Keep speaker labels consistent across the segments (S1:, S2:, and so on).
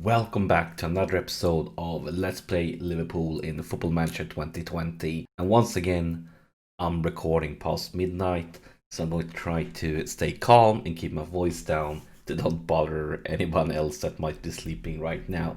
S1: Welcome back to another episode of Let's Play Liverpool in Football Manager 2020. And once again, I'm recording past midnight, so I'm going to try to stay calm and keep my voice down to not bother anyone else that might be sleeping right now.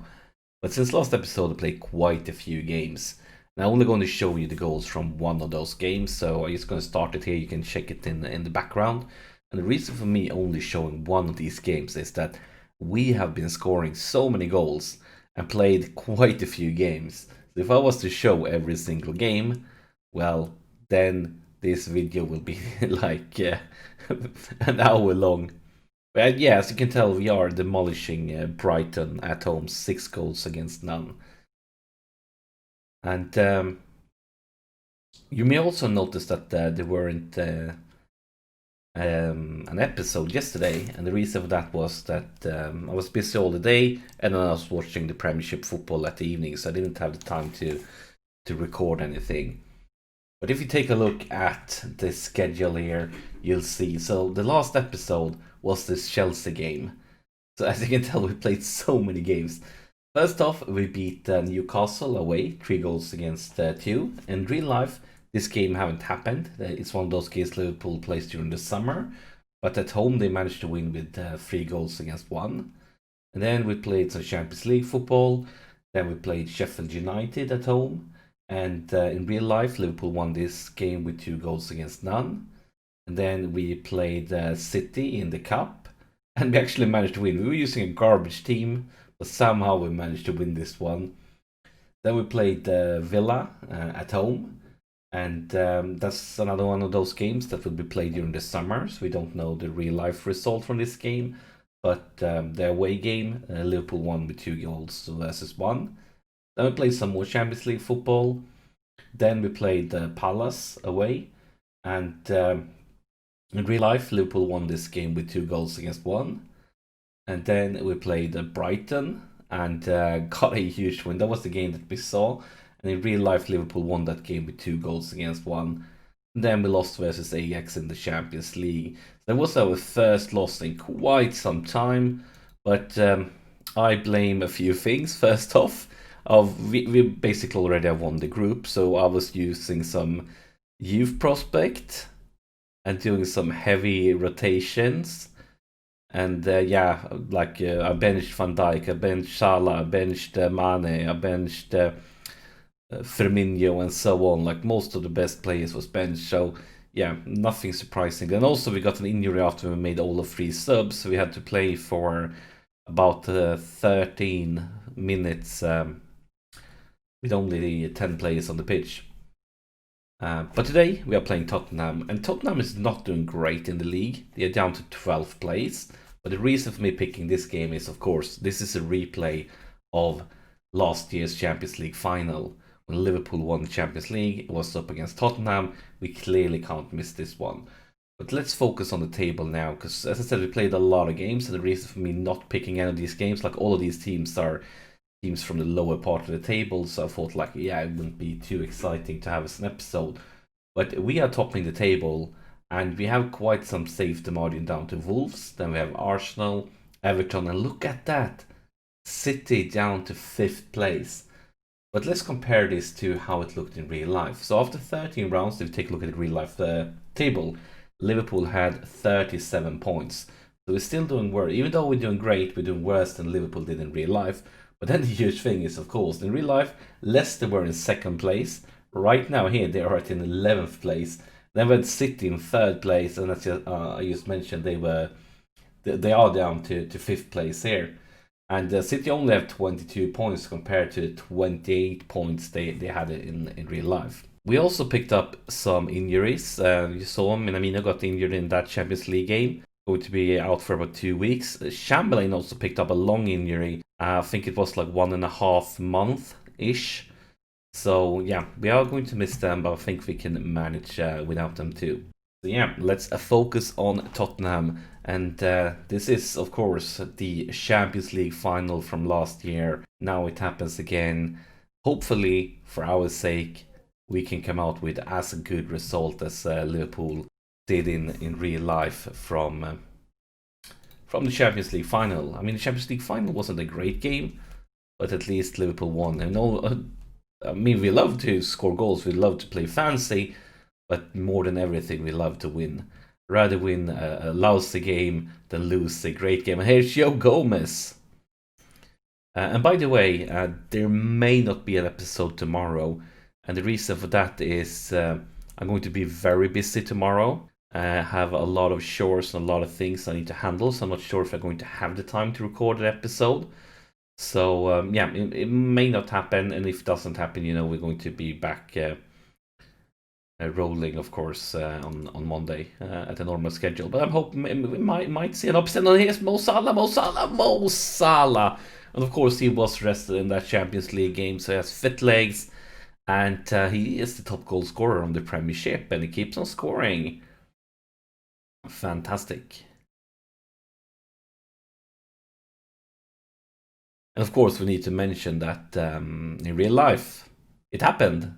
S1: But since last episode, I played quite a few games. And I'm only going to show you the goals from one of those games, so I'm just going to start it here. You can check it in the background. And the reason for me only showing one of these games is that we have been scoring so many goals and played quite a few games. So if I was to show every single game, well, then this video will be like an hour long. But yeah, as you can tell, we are demolishing Brighton at home, 6 goals against none. And you may also notice that there weren't an episode yesterday, and the reason for that was that I was busy all the day, and then I was watching the Premiership football at the evening, so I didn't have the time to record anything. But if you take a look at the schedule here, you'll see. So the last episode was this Chelsea game. So as you can tell, we played so many games. First off, we beat Newcastle away, 3 goals against 2. In real life, this game haven't happened. It's one of those games Liverpool plays during the summer. But at home, they managed to win with 3 goals against 1. And then we played some Champions League football. Then we played Sheffield United at home. And in real life, Liverpool won this game with 2 goals against none. And then we played City in the Cup. And we actually managed to win. We were using a garbage team, but somehow we managed to win this one. Then we played Villa at home. And that's another one of those games that will be played during the summer. So we don't know the real life result from this game. But the away game, Liverpool won with 2 goals versus 1. Then we played some more Champions League football. Then we played Palace away. And in real life, Liverpool won this game with 2 goals against 1. And then we played Brighton and got a huge win. That was the game that we saw. And in real life, Liverpool won that game with 2 goals against 1. And then we lost versus Ajax in the Champions League. That was our first loss in quite some time. But I blame a few things. First off, we basically already have won the group. So I was using some youth prospect and doing some heavy rotations. And yeah, like I benched Van Dijk, I benched Salah, I benched Mane, I benched Firmino and so on. Like most of the best players was benched, so yeah, nothing surprising. And also we got an injury after we made all of 3 subs, so we had to play for about 13 minutes with only 10 players on the pitch. But today we are playing Tottenham, and Tottenham is not doing great in the league. They are down to 12th place. But the reason for me picking this game is, of course, this is a replay of last year's Champions League final. When Liverpool won the Champions League, it was up against Tottenham. We clearly can't miss this one. But let's focus on the table now, because as I said, we played a lot of games, and the reason for me not picking any of these games, like all of these teams are teams from the lower part of the table, so I thought like, yeah, it wouldn't be too exciting to have as an episode. But we are topping the table, and we have quite some safety margin down to Wolves. Then we have Arsenal, Everton, and look at that, City down to 5th place. But let's compare this to how it looked in real life. So after 13 rounds, if you take a look at the real life table, Liverpool had 37 points. So we're still doing worse. Even though we're doing great, we're doing worse than Liverpool did in real life. But then the huge thing is, of course, in real life, Leicester were in 2nd place. Right now here, they are in 11th place. Then we had City in 3rd place, and as I just mentioned, they are down to 5th place here. And City only have 22 points compared to 28 points they had in real life. We also picked up some injuries. You saw Minamino got injured in that Champions League game. Going to be out for about 2 weeks. Chamberlain also picked up a long injury. I think it was like 1.5 months-ish. So yeah, we are going to miss them, but I think we can manage without them too. So yeah, let's focus on Tottenham. And this is, of course, the Champions League final from last year. Now it happens again. Hopefully, for our sake, we can come out with as a good result as Liverpool did in real life from from the Champions League final. I mean, the Champions League final wasn't a great game, but at least Liverpool won. And I mean, we love to score goals, we love to play fancy, but more than everything, we love to win. Rather win a lousy game than lose a great game. And here's Joe Gomez. And by the way, there may not be an episode tomorrow. And the reason for that is I'm going to be very busy tomorrow. I have a lot of chores and a lot of things I need to handle, so I'm not sure if I'm going to have the time to record an episode. So yeah, it may not happen, and if it doesn't happen, you know, we're going to be back rolling, of course, on Monday at the normal schedule. But I'm hoping we might see an upset. And here's Mo Salah. And of course, he was rested in that Champions League game, so he has fit legs, and he is the top goal scorer on the Premiership, and he keeps on scoring. Fantastic. And of course, we need to mention that in real life, it happened.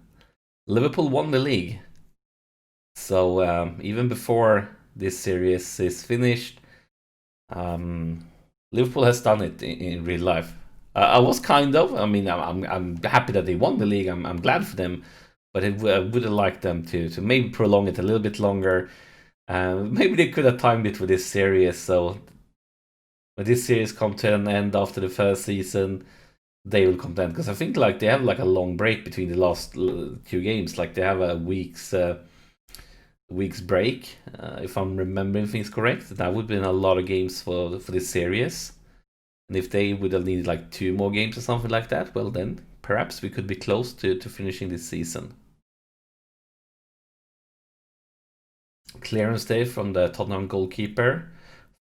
S1: Liverpool won the league. So even before this series is finished, Liverpool has done it in real life. I was kind of. I mean, I'm happy that they won the league. I'm glad for them, but I would have liked them to maybe prolong it a little bit longer. Maybe they could have timed it with this series. So when this series come to an end after the first season, they will come to end, because I think like they have like a long break between the last 2 games. Like they have a week's break, if I'm remembering things correct. That would have been a lot of games for this series. And if they would have needed like 2 more games or something like that, well then perhaps we could be close to finishing this season. Clearance there from the Tottenham goalkeeper.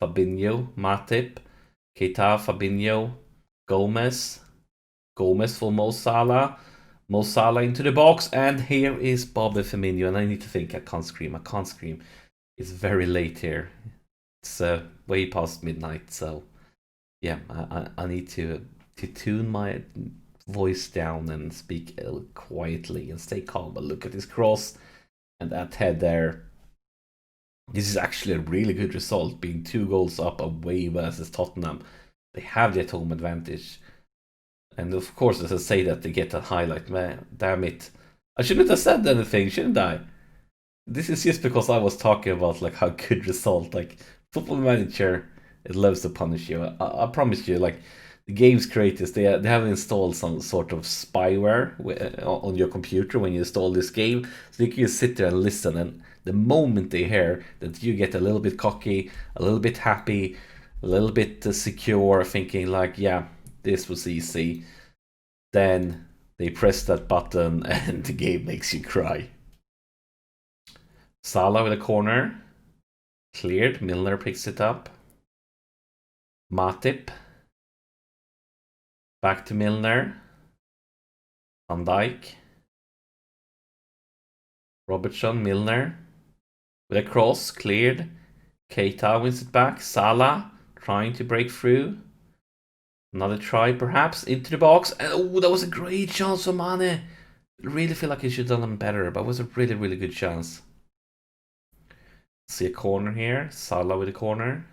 S1: Fabinho, Matip, Keita, Fabinho, Gomez for Mo Salah. Mo Salah into the box, and here is Bobby Firmino. And I need to think. I can't scream. It's very late here. It's way past midnight, so yeah, I need to tune my voice down and speak quietly and stay calm. But look at this cross and that head there. This is actually a really good result, being 2 goals up away versus Tottenham. They have the at-home advantage. And of course, as I say that, they get a highlight. Man, damn it. I shouldn't have said anything, shouldn't I? This is just because I was talking about like how good result. Like, Football Manager, it loves to punish you. I promise you, like, the game's creators, they have installed some sort of spyware on your computer when you install this game. So you can just sit there and listen, and the moment they hear that you get a little bit cocky, a little bit happy, a little bit secure, thinking like, yeah, this was easy, then they press that button and the game makes you cry. Salah with a corner. Cleared. Milner picks it up. Matip. Back to Milner. Van Dijk. Robertson, Milner. With a cross, cleared. Keita wins it back. Salah trying to break through. Another try, perhaps, into the box. And oh, that was a great chance for Mane. I really feel like he should have done better, but it was a really, really good chance. See a corner here. Salah with a corner.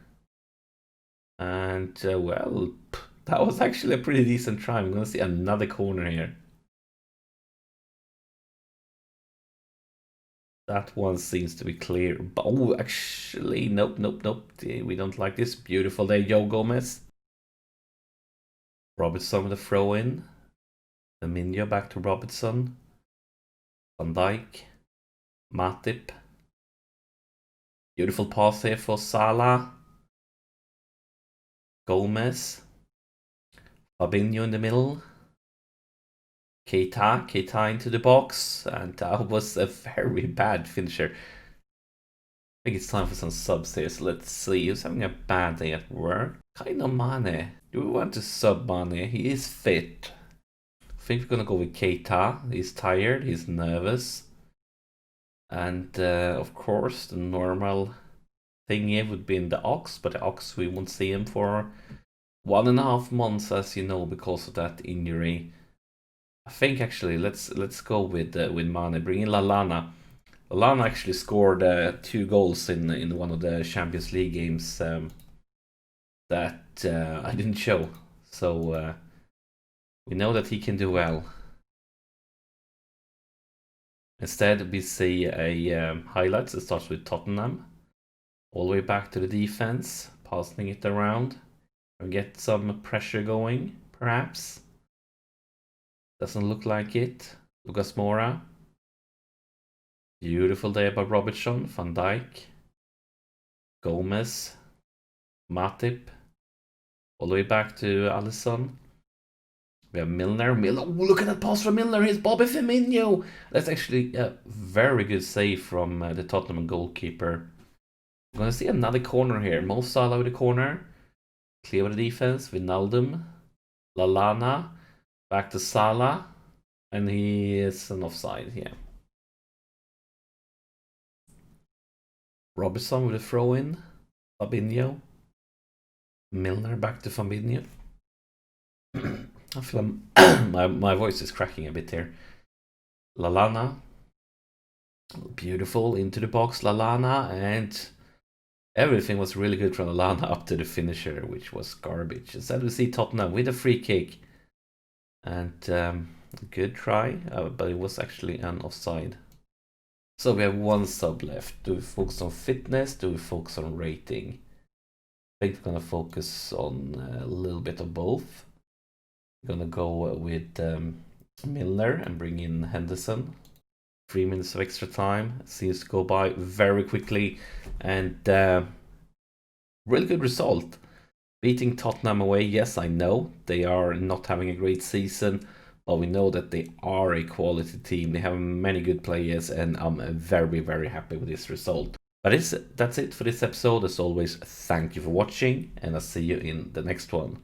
S1: And, well, that was actually a pretty decent try. I'm going to see another corner here. That one seems to be clear. Oh, actually, nope. We don't like this. Beautiful day, Joe Gomez. Robertson with a throw in. Firmino back to Robertson. Van Dijk. Matip. Beautiful pass here for Salah. Gomez. Fabinho in the middle. Keita into the box. And that was a very bad finisher. I think it's time for some subs here. So let's see. He was having a bad day at work. Kind of Mane. Do we want to sub Mane? He is fit. I think we're going to go with Keita. He's tired. He's nervous. And of course, the normal thing here would be in the Ox. But the Ox, we won't see him for 1.5 months, as you know, because of that injury. I think actually, let's go with Mane. Bring in Lallana. Lallana actually scored 2 goals in one of the Champions League games that I didn't show. So we know that he can do well. Instead, we see a highlights. It starts with Tottenham, all the way back to the defense, passing it around, and get some pressure going, perhaps. Doesn't look like it. Lucas Moura. Beautiful day by Robertson, Van Dijk, Gomez, Matip, all the way back to Alisson. We have Milner. Oh, look at that pass from Milner. Here's Bobby Firmino. That's actually a very good save from the Tottenham goalkeeper. We're going to see another corner here. Mo Salah with the corner. Clear with the defense. Wijnaldum. Lallana. Back to Salah. And he is an offside here. Robertson with a throw in. Fabinho. Milner back to Fabinho. I feel my voice is cracking a bit here. Lallana. Beautiful into the box, Lallana, and everything was really good from Lallana up to the finisher, which was garbage. Instead, we see Tottenham with a free kick. And good try, but it was actually an offside. So we have one sub left. Do we focus on fitness? Do we focus on rating? I think we're going to focus on a little bit of both. We're going to go with Milner and bring in Henderson. 3 minutes of extra time. Seems to go by very quickly. And really good result. Beating Tottenham away, yes, I know. They are not having a great season. But we know that they are a quality team. They have many good players. And I'm very, very happy with this result. But that's it for this episode. As always, thank you for watching. And I'll see you in the next one.